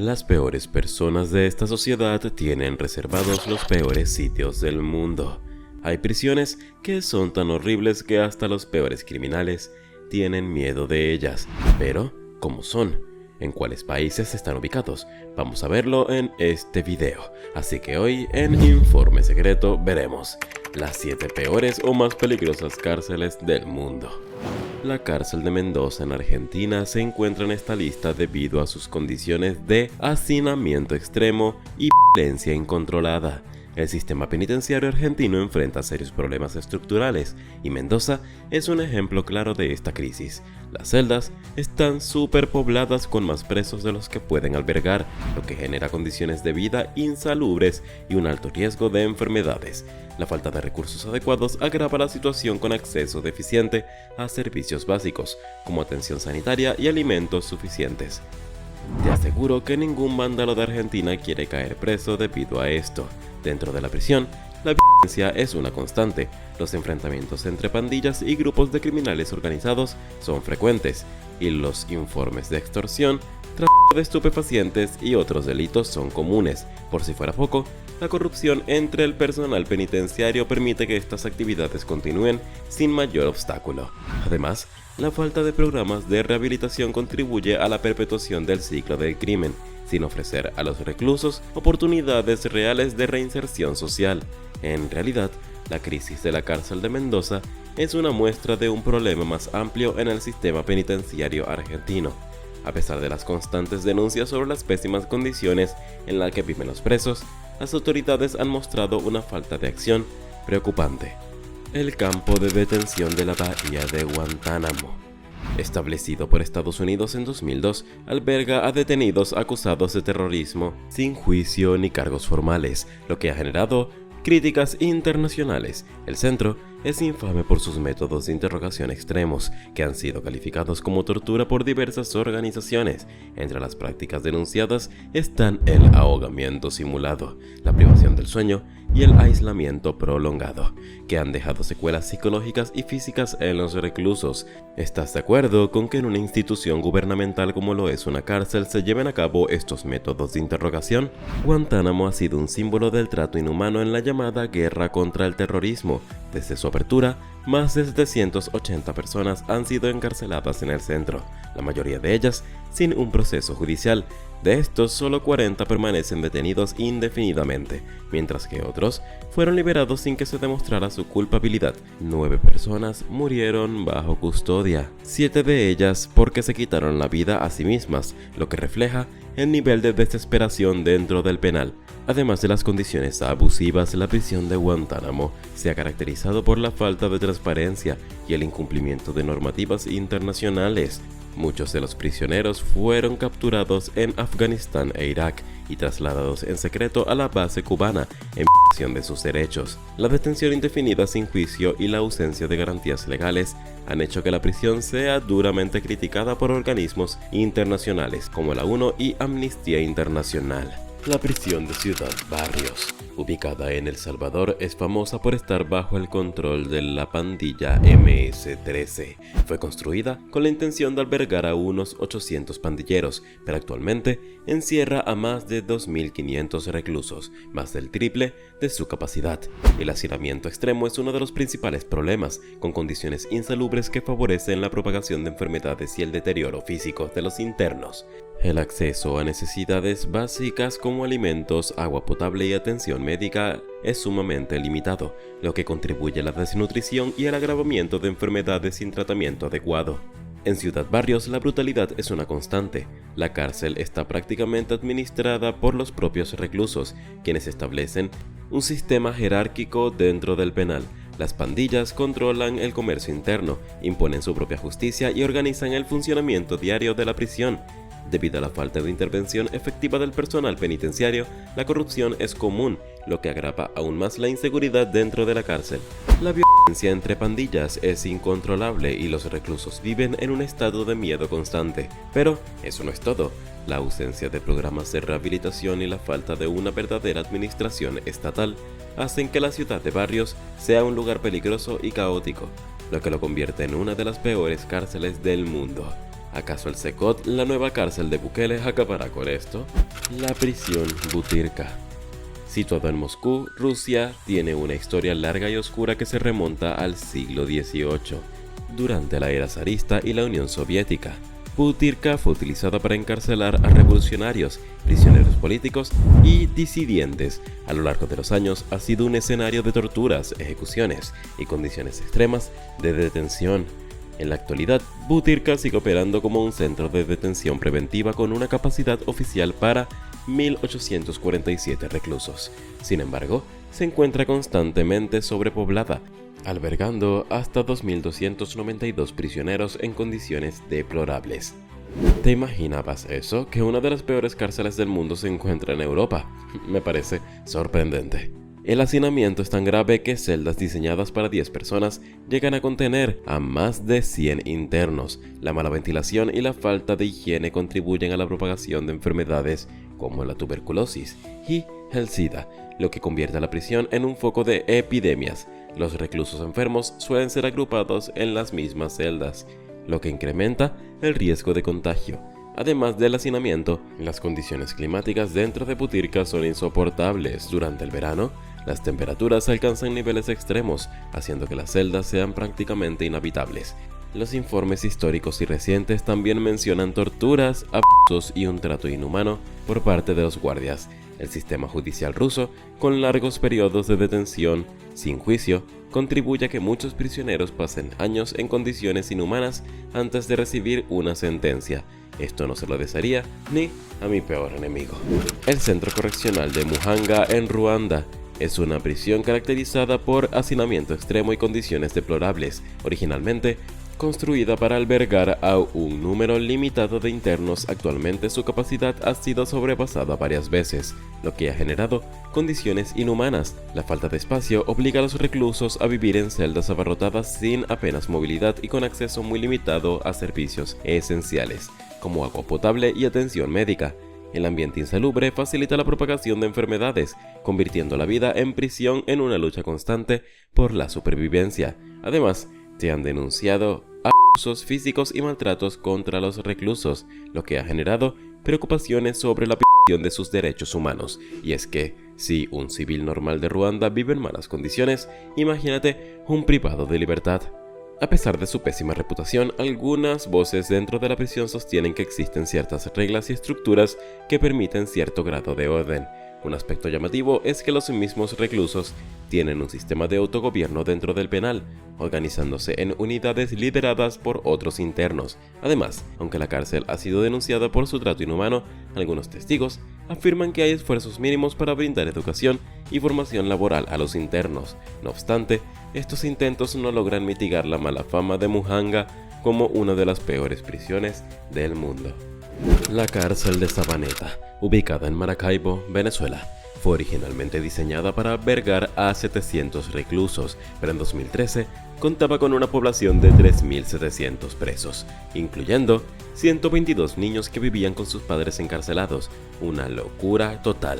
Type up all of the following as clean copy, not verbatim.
Las peores personas de esta sociedad tienen reservados los peores sitios del mundo. Hay prisiones que son tan horribles que hasta los peores criminales tienen miedo de ellas. Pero, ¿cómo son? ¿En cuáles países están ubicados? Vamos a verlo en este video. Así que hoy en Informe Secreto veremos las 7 peores o más peligrosas cárceles del mundo. La cárcel de Mendoza en Argentina se encuentra en esta lista debido a sus condiciones de hacinamiento extremo y violencia incontrolada. El sistema penitenciario argentino enfrenta serios problemas estructurales y Mendoza es un ejemplo claro de esta crisis. Las celdas están superpobladas con más presos de los que pueden albergar, lo que genera condiciones de vida insalubres y un alto riesgo de enfermedades. La falta de recursos adecuados agrava la situación con acceso deficiente a servicios básicos, como atención sanitaria y alimentos suficientes. Te aseguro que ningún vándalo de Argentina quiere caer preso debido a esto. Dentro de la prisión, la violencia es una constante. Los enfrentamientos entre pandillas y grupos de criminales organizados son frecuentes, y los informes de extorsión, tráfico de estupefacientes y otros delitos son comunes. Por si fuera poco, la corrupción entre el personal penitenciario permite que estas actividades continúen sin mayor obstáculo. Además, la falta de programas de rehabilitación contribuye a la perpetuación del ciclo del crimen, sin ofrecer a los reclusos oportunidades reales de reinserción social. En realidad, la crisis de la cárcel de Mendoza es una muestra de un problema más amplio en el sistema penitenciario argentino. A pesar de las constantes denuncias sobre las pésimas condiciones en las que viven los presos, las autoridades han mostrado una falta de acción preocupante. El campo de detención de la bahía de Guantánamo, establecido por Estados Unidos en 2002, alberga a detenidos acusados de terrorismo sin juicio ni cargos formales, lo que ha generado críticas internacionales. El centro es infame por sus métodos de interrogación extremos, que han sido calificados como tortura por diversas organizaciones. Entre las prácticas denunciadas están el ahogamiento simulado, la privación del sueño y el aislamiento prolongado, que han dejado secuelas psicológicas y físicas en los reclusos. ¿Estás de acuerdo con que en una institución gubernamental como lo es una cárcel se lleven a cabo estos métodos de interrogación? Guantánamo ha sido un símbolo del trato inhumano en la llamada guerra contra el terrorismo. Desde su apertura, más de 780 personas han sido encarceladas en el centro, la mayoría de ellas sin un proceso judicial. De estos, solo 40 permanecen detenidos indefinidamente, mientras que otros fueron liberados sin que se demostrara su culpabilidad. 9 personas murieron bajo custodia, 7 de ellas porque se quitaron la vida a sí mismas, lo que refleja el nivel de desesperación dentro del penal. Además de las condiciones abusivas, la prisión de Guantánamo se ha caracterizado por la falta de transparencia y el incumplimiento de normativas internacionales. Muchos de los prisioneros fueron capturados en Afganistán e Irak y trasladados en secreto a la base cubana en violación de sus derechos. La detención indefinida sin juicio y la ausencia de garantías legales han hecho que la prisión sea duramente criticada por organismos internacionales como la ONU y Amnistía Internacional. La prisión de Ciudad Barrios, ubicada en El Salvador, es famosa por estar bajo el control de la pandilla MS-13. Fue construida con la intención de albergar a unos 800 pandilleros, pero actualmente encierra a más de 2.500 reclusos, más del triple de su capacidad. El hacinamiento extremo es uno de los principales problemas, con condiciones insalubres que favorecen la propagación de enfermedades y el deterioro físico de los internos. El acceso a necesidades básicas como alimentos, agua potable y atención médica es sumamente limitado, lo que contribuye a la desnutrición y al agravamiento de enfermedades sin tratamiento adecuado. En Ciudad Barrios, la brutalidad es una constante. La cárcel está prácticamente administrada por los propios reclusos, quienes establecen un sistema jerárquico dentro del penal. Las pandillas controlan el comercio interno, imponen su propia justicia y organizan el funcionamiento diario de la prisión. Debido a la falta de intervención efectiva del personal penitenciario, la corrupción es común, lo que agrava aún más la inseguridad dentro de la cárcel. La violencia entre pandillas es incontrolable y los reclusos viven en un estado de miedo constante. Pero eso no es todo. La ausencia de programas de rehabilitación y la falta de una verdadera administración estatal hacen que la ciudad de Barrios sea un lugar peligroso y caótico, lo que lo convierte en una de las peores cárceles del mundo. ¿Acaso el Secot, la nueva cárcel de Bukele, acabará con esto? La prisión Butyrka. Situado en Moscú, Rusia, tiene una historia larga y oscura que se remonta al siglo XVIII, durante la era zarista y la Unión Soviética. Butyrka fue utilizada para encarcelar a revolucionarios, prisioneros políticos y disidentes. A lo largo de los años ha sido un escenario de torturas, ejecuciones y condiciones extremas de detención. En la actualidad, Butyrka sigue operando como un centro de detención preventiva con una capacidad oficial para 1.847 reclusos. Sin embargo, se encuentra constantemente sobrepoblada, albergando hasta 2.292 prisioneros en condiciones deplorables. ¿Te imaginabas eso? ¿Que una de las peores cárceles del mundo se encuentra en Europa? Me parece sorprendente. El hacinamiento es tan grave que celdas diseñadas para 10 personas llegan a contener a más de 100 internos. La mala ventilación y la falta de higiene contribuyen a la propagación de enfermedades como la tuberculosis y el SIDA, lo que convierte a la prisión en un foco de epidemias. Los reclusos enfermos suelen ser agrupados en las mismas celdas, lo que incrementa el riesgo de contagio. Además del hacinamiento, las condiciones climáticas dentro de Butyrka son insoportables. Durante el verano, las temperaturas alcanzan niveles extremos, haciendo que las celdas sean prácticamente inhabitables. Los informes históricos y recientes también mencionan torturas, abusos y un trato inhumano por parte de los guardias. El sistema judicial ruso, con largos periodos de detención sin juicio, contribuye a que muchos prisioneros pasen años en condiciones inhumanas antes de recibir una sentencia. Esto no se lo desearía ni a mi peor enemigo. El Centro Correccional de Muhanga en Ruanda es una prisión caracterizada por hacinamiento extremo y condiciones deplorables. Originalmente construida para albergar a un número limitado de internos, actualmente su capacidad ha sido sobrepasada varias veces, lo que ha generado condiciones inhumanas. La falta de espacio obliga a los reclusos a vivir en celdas abarrotadas sin apenas movilidad y con acceso muy limitado a servicios esenciales, como agua potable y atención médica. El ambiente insalubre facilita la propagación de enfermedades, convirtiendo la vida en prisión en una lucha constante por la supervivencia. Además, se han denunciado abusos físicos y maltratos contra los reclusos, lo que ha generado preocupaciones sobre la protección de sus derechos humanos. Y es que, si un civil normal de Ruanda vive en malas condiciones, imagínate un privado de libertad. A pesar de su pésima reputación, algunas voces dentro de la prisión sostienen que existen ciertas reglas y estructuras que permiten cierto grado de orden. Un aspecto llamativo es que los mismos reclusos tienen un sistema de autogobierno dentro del penal, organizándose en unidades lideradas por otros internos. Además, aunque la cárcel ha sido denunciada por su trato inhumano, algunos testigos afirman que hay esfuerzos mínimos para brindar educación y formación laboral a los internos. No obstante, estos intentos no logran mitigar la mala fama de Muhanga como una de las peores prisiones del mundo. La cárcel de Sabaneta, ubicada en Maracaibo, Venezuela, fue originalmente diseñada para albergar a 700 reclusos, pero en 2013 contaba con una población de 3.700 presos, incluyendo 122 niños que vivían con sus padres encarcelados. Una locura total.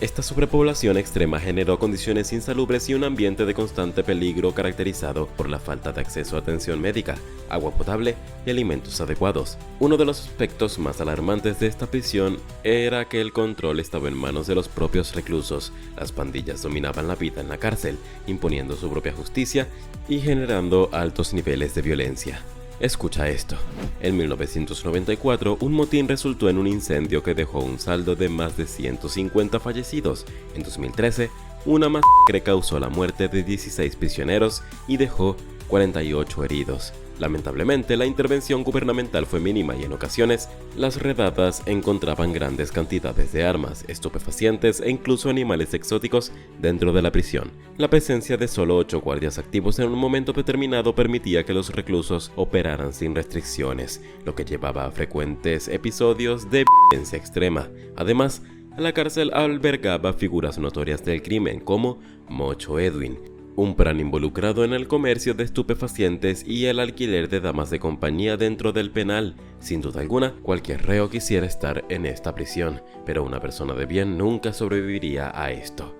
Esta sobrepoblación extrema generó condiciones insalubres y un ambiente de constante peligro caracterizado por la falta de acceso a atención médica, agua potable y alimentos adecuados. Uno de los aspectos más alarmantes de esta prisión era que el control estaba en manos de los propios reclusos. Las pandillas dominaban la vida en la cárcel, imponiendo su propia justicia y generando altos niveles de violencia. Escucha esto. En 1994, un motín resultó en un incendio que dejó un saldo de más de 150 fallecidos. En 2013, una masacre causó la muerte de 16 prisioneros y dejó 48 heridos. Lamentablemente, la intervención gubernamental fue mínima y en ocasiones, las redadas encontraban grandes cantidades de armas, estupefacientes e incluso animales exóticos dentro de la prisión. La presencia de solo 8 guardias activos en un momento determinado permitía que los reclusos operaran sin restricciones, lo que llevaba a frecuentes episodios de violencia extrema. Además, la cárcel albergaba figuras notorias del crimen como Mocho Edwin, un plan involucrado en el comercio de estupefacientes y el alquiler de damas de compañía dentro del penal. Sin duda alguna, cualquier reo quisiera estar en esta prisión, pero una persona de bien nunca sobreviviría a esto.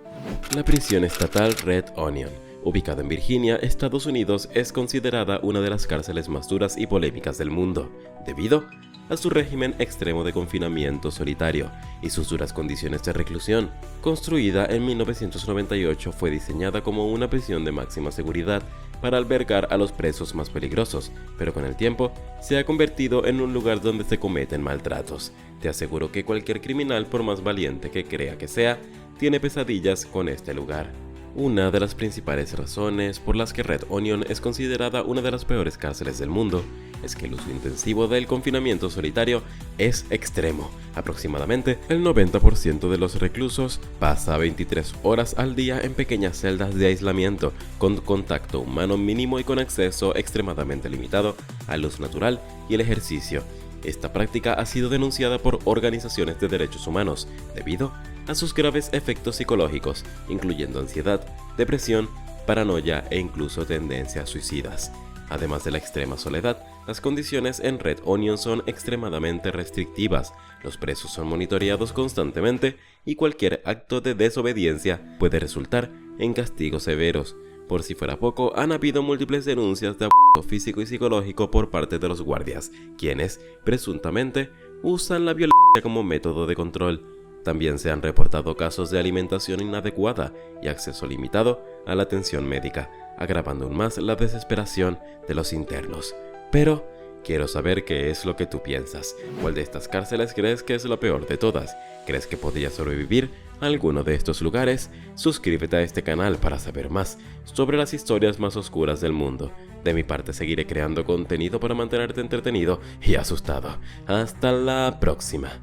La prisión estatal Red Onion, ubicada en Virginia, Estados Unidos, es considerada una de las cárceles más duras y polémicas del mundo, debido a su régimen extremo de confinamiento solitario y sus duras condiciones de reclusión. Construida en 1998, fue diseñada como una prisión de máxima seguridad para albergar a los presos más peligrosos, pero con el tiempo se ha convertido en un lugar donde se cometen maltratos. Te aseguro que cualquier criminal, por más valiente que crea que sea, tiene pesadillas con este lugar. Una de las principales razones por las que Red Onion es considerada una de las peores cárceles del mundo es que el uso intensivo del confinamiento solitario es extremo. Aproximadamente el 90% de los reclusos pasa 23 horas al día en pequeñas celdas de aislamiento, con contacto humano mínimo y con acceso extremadamente limitado a luz natural y el ejercicio. Esta práctica ha sido denunciada por organizaciones de derechos humanos debido a sus graves efectos psicológicos, incluyendo ansiedad, depresión, paranoia e incluso tendencias suicidas. Además de la extrema soledad, las condiciones en Red Onion son extremadamente restrictivas. Los presos son monitoreados constantemente y cualquier acto de desobediencia puede resultar en castigos severos. Por si fuera poco, han habido múltiples denuncias de abuso físico y psicológico por parte de los guardias, quienes, presuntamente, usan la violencia como método de control. También se han reportado casos de alimentación inadecuada y acceso limitado a la atención médica, agravando aún más la desesperación de los internos. Pero quiero saber qué es lo que tú piensas. ¿Cuál de estas cárceles crees que es la peor de todas? ¿Crees que podría sobrevivir a alguno de estos lugares? Suscríbete a este canal para saber más sobre las historias más oscuras del mundo. De mi parte, seguiré creando contenido para mantenerte entretenido y asustado. Hasta la próxima.